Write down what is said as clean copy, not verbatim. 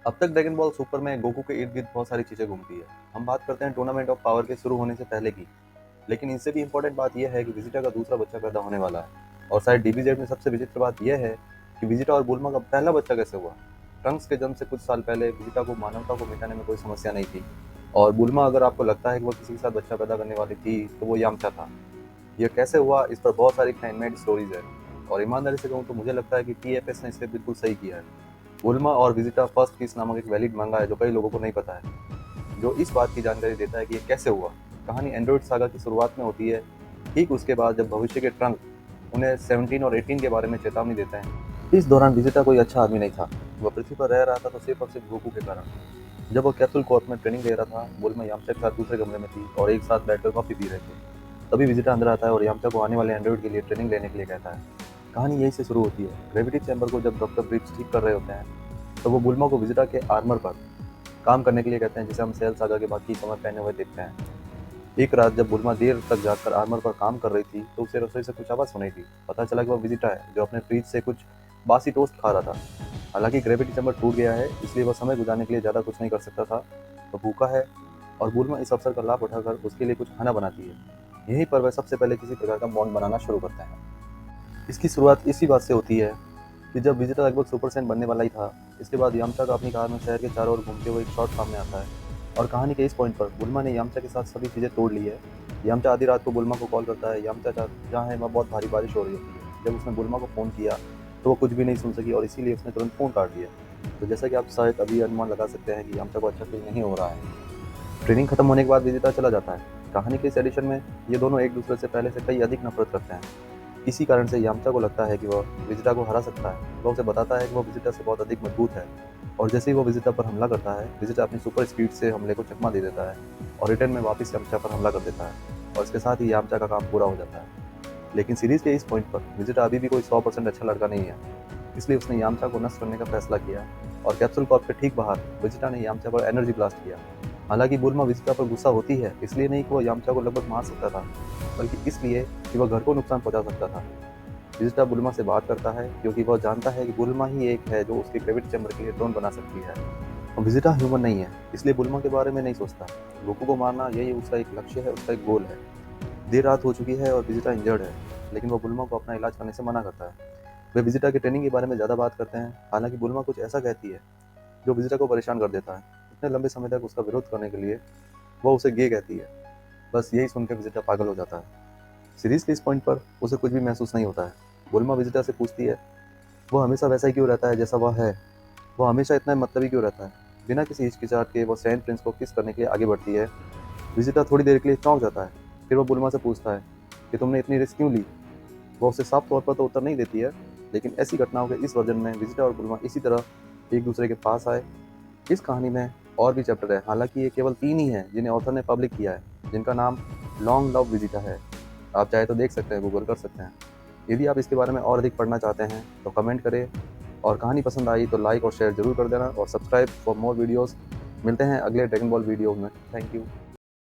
अब तक dragon ball super में गोकू के इर्द गिर्द बहुत सारी चीज़ें घूमती है। हम बात करते हैं टूर्नामेंट ऑफ पावर के शुरू होने से पहले की, लेकिन इससे भी इम्पोर्टेंट बात यह है कि विजिटा का दूसरा बच्चा पैदा होने वाला है। और शायद डीबीजेड में सबसे विचित्र बात यह है कि विजिटा और बुल्मा का पहला बच्चा कैसे हुआ। ट्रंक्स के जन्म से कुछ साल पहले विजिटा को मानवता को मिटाने में कोई समस्या नहीं थी, और बुल्मा अगर आपको लगता है कि वो किसी के साथ बच्चा पैदा करने वाली थी तो वो यामचा था। यह कैसे हुआ, इस पर बहुत सारी फैनमेड स्टोरीज है, और ईमानदारी से कहूँ तो मुझे लगता है कि टीएफएस ने इसे बिल्कुल सही किया है। बुल्मा और विजिटा फर्स्ट किस नामक एक वैलिड मांगा है जो कई लोगों को नहीं पता है, जो इस बात की जानकारी देता है कि ये कैसे हुआ। कहानी एंड्रॉइड सागा की शुरुआत में होती है, ठीक उसके बाद जब भविष्य के ट्रंक उन्हें 17 और 18 के बारे में चेतावनी देते हैं। इस दौरान विजिटा कोई अच्छा आदमी नहीं था, वह पृथ्वी पर रह रहा था तो सिर्फ और सिर्फ गोकू के कारण। जब वो कैप्सूल कॉर्प में ट्रेनिंग ले रहा था, बुल्मा यामचा के साथ दूसरे कमरे में थी और एक साथ बैठकर कॉफी पी रहे थे। तभी विजिटा अंदर आता है और यामचा को आने वाले एंड्रॉइड के लिए ट्रेनिंग लेने के लिए कहता है। कहानी यहीं से शुरू होती है। ग्रेविटी चैम्बर को जब डॉक्टर ब्रिग्स ठीक कर रहे होते हैं तो वो बुल्मा को विजिटा के आर्मर पर काम करने के लिए कहते हैं, जिसे हम सेल सागा के बाकी कमर पहने हुए देखते हैं। एक रात जब बुल्मा देर तक जागकर आर्मर पर काम कर रही थी तो उसे रसोई से कुछ आवाज़ सुनाई दी। पता चला कि वह विजिटा है जो अपने फ्रिज से कुछ बासी टोस्ट खा रहा था। हालांकि ग्रेविटी चैम्बर टूट गया है, इसलिए वह समय गुजारने के लिए ज़्यादा कुछ नहीं कर सकता था, तो भूखा है। और बुल्मा इस अवसर का लाभ उठाकर उसके लिए कुछ खाना बनाती है। यहीं पर वह सबसे पहले किसी प्रकार का बॉन्ड बनाना शुरू करते हैं। इसकी शुरुआत इसी बात से होती है कि जब विजिटा लगभग सुपर सैन बनने वाला ही था, इसके बाद यामचा का अपनी कार में शहर के चारों ओर घूमते हुए एक शॉट सामने आता है। और कहानी के इस पॉइंट पर बुल्मा ने यामचा के साथ सभी चीज़ें तोड़ ली है। यामचा आधी रात को बुल्मा को कॉल करता है। यामचा जहाँ है वहाँ बहुत भारी बारिश हो रही होती है। जब उसने बुल्मा को फ़ोन किया तो वो कुछ भी नहीं सुन सकी और इसीलिए उसने तुरंत फ़ोन काट दिया। तो जैसा कि आप शायद अभी अनुमान लगा सकते हैं कि यामचा को अच्छा फील नहीं हो रहा है। ट्रेनिंग खत्म होने के बाद विजेता चला जाता है। कहानी के इस एडिशन में ये दोनों एक दूसरे से पहले से कई अधिक नफरत रखते हैं। इसी कारण से यामचा को लगता है कि वह विजिटा को हरा सकता है। वह उसे बताता है कि वह विजिटा से बहुत अधिक मजबूत है, और जैसे ही वो विजिटा पर हमला करता है, विजिटा अपनी सुपर स्पीड से हमले को चकमा दे देता है और रिटर्न में वापस यामचा पर हमला कर देता है, और इसके साथ ही यामचा का काम पूरा हो जाता है। लेकिन सीरीज के इस पॉइंट पर विजिटा अभी भी कोई 100% अच्छा लड़का नहीं है, इसलिए उसने यामचा को नष्ट करने का फैसला किया, और कैप्सूल कॉर्प के ठीक बाहर विजिटा ने यामचा पर एनर्जी ब्लास्ट किया। हालांकि बुल्मा विजिटा पर गुस्सा होती है, इसलिए नहीं कि वह यामचा को लगभग मार सकता था, बल्कि इसलिए कि वह घर को नुकसान पहुंचा सकता था। विजिटा बुल्मा से बात करता है क्योंकि वह जानता है कि बुल्मा ही एक है जो उसके ग्रेविटी चैम्बर के लिए ड्रोन बना सकती है। और विजिटा ह्यूमन नहीं है, इसलिए बुल्मा के बारे में नहीं सोचता। गोकू को मारना यही उसका एक लक्ष्य है, उसका एक गोल है। देर रात हो चुकी है और विजिटा इंजर्ड है, लेकिन वह बुल्मा को अपना इलाज करने से मना करता है। वे विजिटा की ट्रेनिंग के बारे में ज़्यादा बात करते हैं। हालांकि बुल्मा कुछ ऐसा कहती है जो विजिटा को परेशान कर देता है। इतने लंबे समय तक उसका विरोध करने के लिए वह उसे गे कहती है। बस यही सुनकर विजिटा पागल हो जाता है। सीरीज के इस पॉइंट पर उसे कुछ भी महसूस नहीं होता है। बुल्मा विजिटा से पूछती है, वो हमेशा वैसा ही क्यों रहता है जैसा वह है? वो हमेशा इतना मतलबी क्यों रहता है? बिना किसी हिचकिचाहट के वो सैंड प्रिंस को किस करने के लिए आगे बढ़ती है। विजिटा थोड़ी देर के लिए चौंक जाता है। फिर वो बुल्मा से पूछता है कि तुमने इतनी रिस्क क्यों ली। वो उसे साफ तौर पर तो उत्तर नहीं देती है, लेकिन ऐसी घटनाओं के इस वर्जन में विजिटा और बुल्मा इसी तरह एक दूसरे के पास आए। इस कहानी में और भी चैप्टर है, हालांकि ये केवल 3 ही हैं जिन्हें ऑथर ने पब्लिक किया है, जिनका नाम लॉन्ग लव विजिटा है। आप चाहे तो देख सकते हैं, गूगल कर सकते हैं। यदि आप इसके बारे में और अधिक पढ़ना चाहते हैं तो कमेंट करें, और कहानी पसंद आई तो लाइक और शेयर जरूर कर देना, और सब्सक्राइब फॉर मोर वीडियोस। मिलते हैं अगले ड्रैगन बॉल वीडियो में। Thank you.